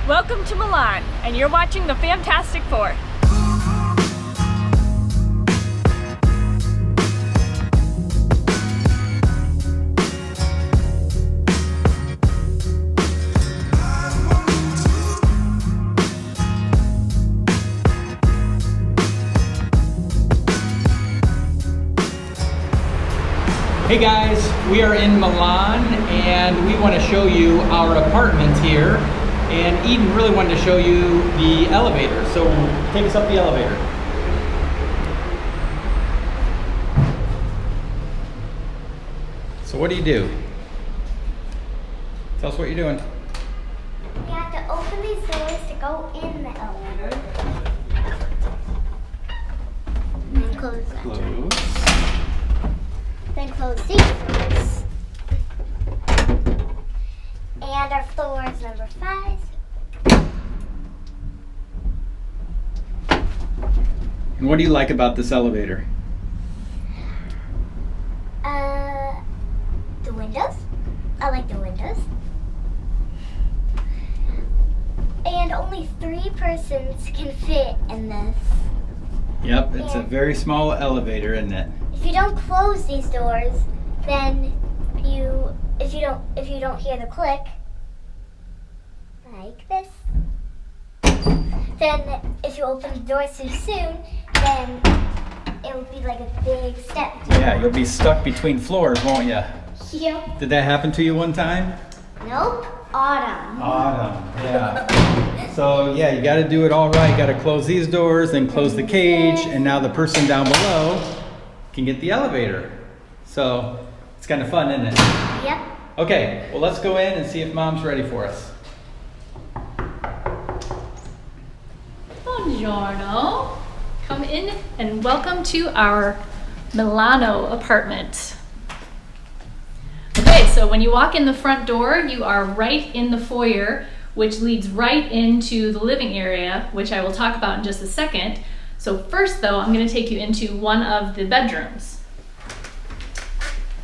Welcome to Milan, and you're watching the Fantastic Four. Hey guys, we are in Milan and we want to show you our apartment here, and Eden really wanted to show you the elevator, so take us up the elevator. So what do? Tell us what you're doing. We have to open these doors to go in the elevator. And then close that. Close. Then close these doors. And our floor is number 5. And what do you like about this elevator? The windows. I like the windows. And only 3 persons can fit in this. Yep, it's a very small elevator, isn't it? If you don't close these doors, then if you don't hear the click, like this, then if you open the doors too soon, then it will be like a big step. Yeah, you'll be stuck between floors, won't you? Yep. Did that happen to you one time? Nope. Autumn. Yeah. So yeah, you got to do it all right. You got to close these doors, then close the cage, and now the person down below can get the elevator. So it's kind of fun, isn't it? Yep. Okay, well let's go in and see if Mom's ready for us. Buongiorno. Come in and welcome to our Milano apartment. Okay, so when you walk in the front door, you are right in the foyer, which leads right into the living area, which I will talk about in just a second. So first though, I'm going to take you into one of the bedrooms.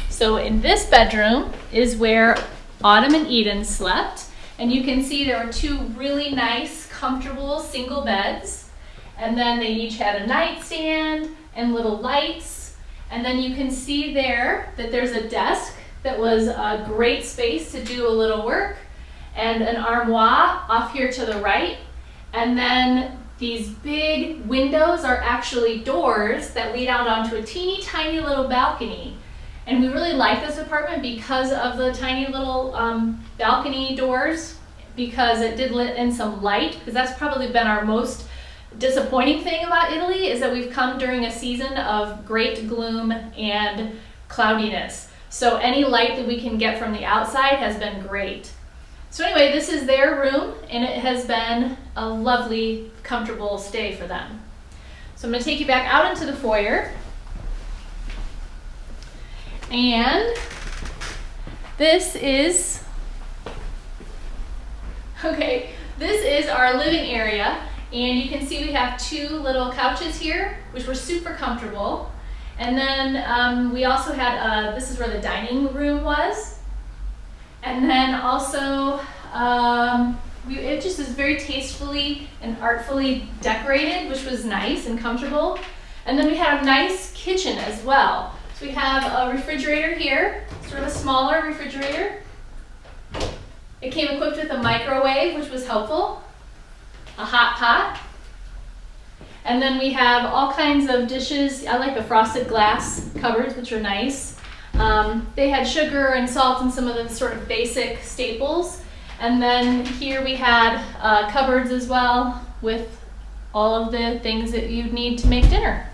So in this bedroom is where Autumn and Eden slept, and you can see there were 2 really nice, comfortable single beds, and then they each had a nightstand and little lights, and then you can see there that there's a desk that was a great space to do a little work, and an armoire off here to the right, and then these big windows are actually doors that lead out onto a teeny tiny little balcony. And we really like this apartment because of the tiny little balcony doors, because it did let in some light, because that's probably been our most disappointing thing about Italy, is that we've come during a season of great gloom and cloudiness. So any light that we can get from the outside has been great. So anyway, this is their room, and it has been a lovely, comfortable stay for them. So I'm going to take you back out into the foyer. And this is our living area. And you can see we have 2 little couches here, which were super comfortable. And then we also had, this is where the dining room was. And then also, it just is very tastefully and artfully decorated, which was nice and comfortable. And then we had a nice kitchen as well. So we have a refrigerator here, sort of a smaller refrigerator. It came equipped with a microwave, which was helpful, a hot pot. And then we have all kinds of dishes. I like the frosted glass cupboards, which are nice. They had sugar and salt and some of the sort of basic staples. And then here we had cupboards as well with all of the things that you'd need to make dinner.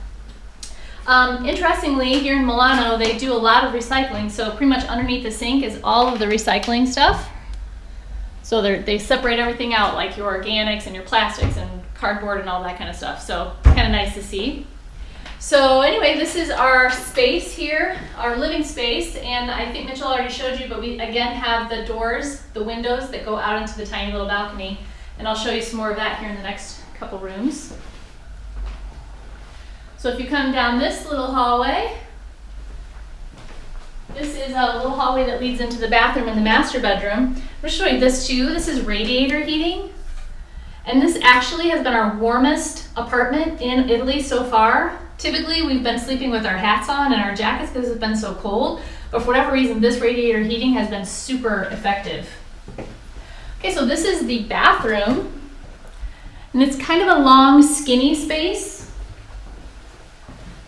Interestingly, here in Milano, they do a lot of recycling. So pretty much underneath the sink is all of the recycling stuff. So they separate everything out, like your organics and your plastics and cardboard and all that kind of stuff. So kind of nice to see. So anyway, this is our space here, our living space, and I think Mitchell already showed you, but we again have the doors, the windows that go out into the tiny little balcony, and I'll show you some more of that here in the next couple rooms. So if you come down this little hallway, this is a little hallway that leads into the bathroom and the master bedroom. I'm going to show you this too. This is radiator heating. And this actually has been our warmest apartment in Italy so far. Typically, we've been sleeping with our hats on and our jackets because it's been so cold. But for whatever reason, this radiator heating has been super effective. Okay, so this is the bathroom. And it's kind of a long, skinny space.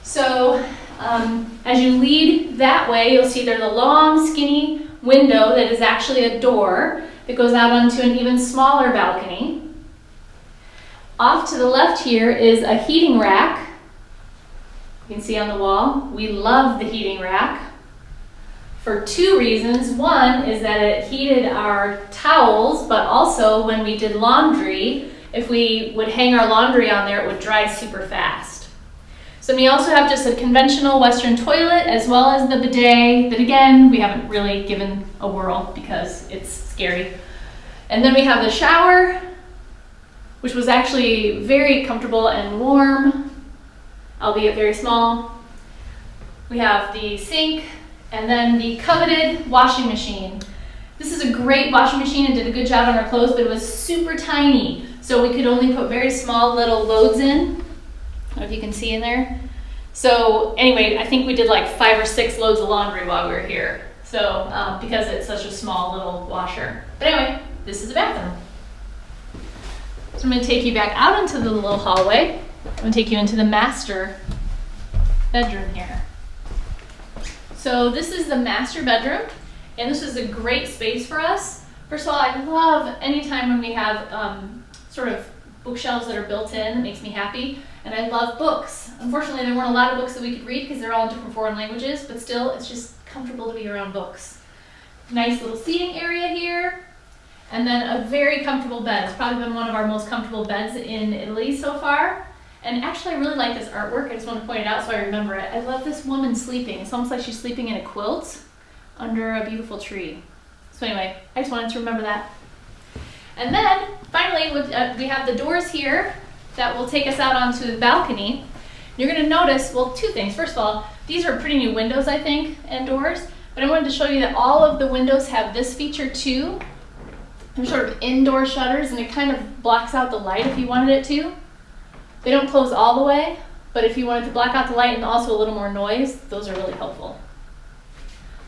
So as you lead that way, you'll see there's a long, skinny window that is actually a door that goes out onto an even smaller balcony. Off to the left here is a heating rack. You can see on the wall. We love the heating rack for two reasons. One is that it heated our towels, but also when we did laundry, if we would hang our laundry on there, it would dry super fast. So we also have just a conventional Western toilet as well as the bidet that, again, we haven't really given a whirl because it's scary. And then we have the shower, which was actually very comfortable and warm, albeit very small. We have the sink and then the coveted washing machine. This is a great washing machine. It did a good job on our clothes, but it was super tiny. So we could only put very small little loads in. I don't know if you can see in there. So anyway, I think we did like 5 or 6 loads of laundry while we were here. So because it's such a small little washer. But anyway, this is the bathroom. So I'm going to take you back out into the little hallway. I'm going to take you into the master bedroom here. So this is the master bedroom, and this is a great space for us. First of all, I love anytime when we have sort of bookshelves that are built in. It makes me happy. And I love books. Unfortunately, there weren't a lot of books that we could read because they're all in different foreign languages, but still, it's just comfortable to be around books. Nice little seating area here. And then a very comfortable bed. It's probably been one of our most comfortable beds in Italy so far. And actually, I really like this artwork. I just want to point it out so I remember it. I love this woman sleeping. It's almost like she's sleeping in a quilt under a beautiful tree. So anyway, I just wanted to remember that. And then, finally, we have the doors here that will take us out onto the balcony. You're going to notice, well, two things. First of all, these are pretty new windows, I think, and doors. But I wanted to show you that all of the windows have this feature too. They're sort of indoor shutters, and it kind of blocks out the light if you wanted it to. They don't close all the way, but if you wanted to block out the light and also a little more noise, those are really helpful.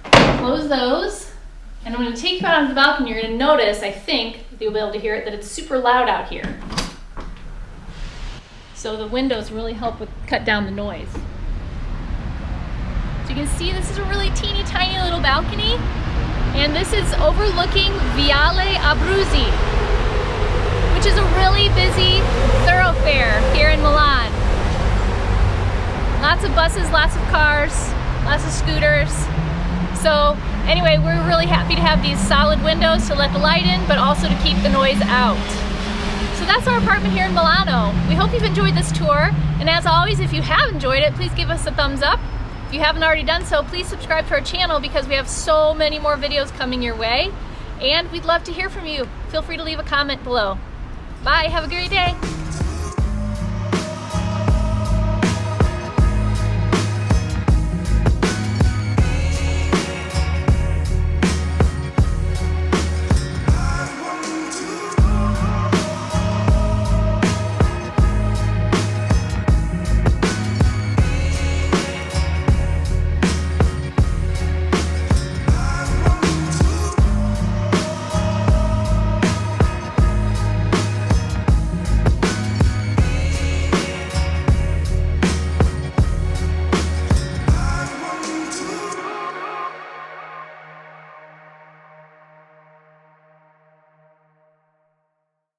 Close those, and I'm going to take you out onto the balcony. You're going to notice, I think, you'll be able to hear it, that it's super loud out here. So the windows really help cut down the noise. So you can see this is a really teeny tiny little balcony, and this is overlooking Viale Abruzzi, which is a really busy thoroughfare here in Milan. Lots of buses, lots of cars, lots of scooters. So anyway, we're really happy to have these solid windows to let the light in, but also to keep the noise out. So that's our apartment here in Milano. We hope you've enjoyed this tour, and as always, if you have enjoyed it, please give us a thumbs up. If you haven't already done so, please subscribe to our channel because we have so many more videos coming your way, and we'd love to hear from you. Feel free to leave a comment below. Bye, have a great day.